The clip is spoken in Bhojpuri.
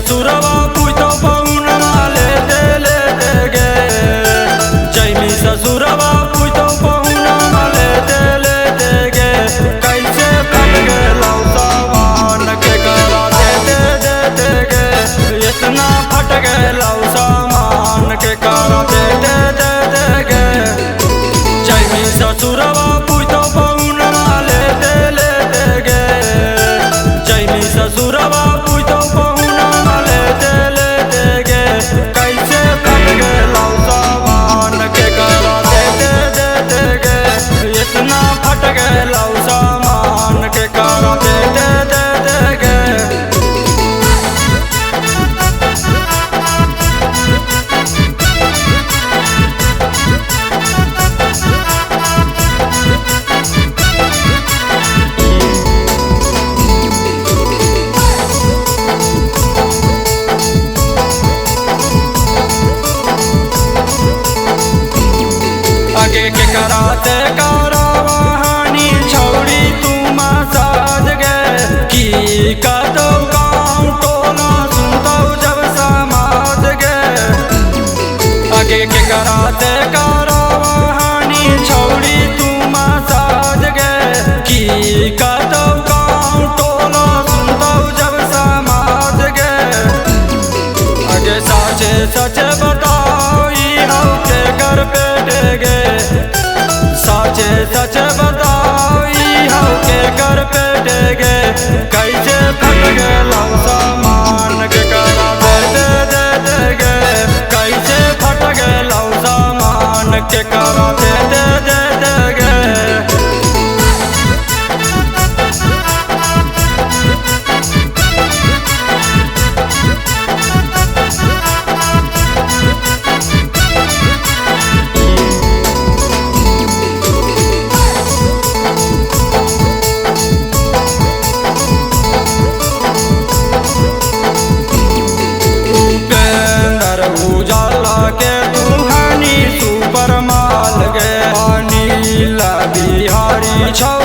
ससुरवा पूछो पहुनवा लेते लेते गे। जैमी ससुरवा पूछो पहुनवा लेते लेते गे। कैसे फट गेलौ सामान के करा देते देते गे। इतना फट गेलौ सामान के करा देते देते गे। जैमी ससुरवा पूछो पहुनवा लेते लेते गे। जैमी ससुरवा पूछो पहुनवा लेते लेते गे। कैसे फट गेलौ सामान के करा देते देते गे। इतना फट गेलौ सामान के करा देते देते गे। आगे के कराते करावानी छौड़ी तू मसाज गे। की कतो गाँव टोला सुनतो जब समाज गे। आगे के कराते करावानी छौड़ी तू मसाज गे। की कतो गाँव टोला सुनतो जब समाज गे। आगे साचे सच बताओ हो के घर पे गे। साचे सच बताओ हो के घर पे गे। कैसे फट गेलौ सामान के करा देते देते गे। कैसे फट गेलौ सामान के करा देते देते गे। के तुहानी सुपर माल गे। नीला बिहारी छौ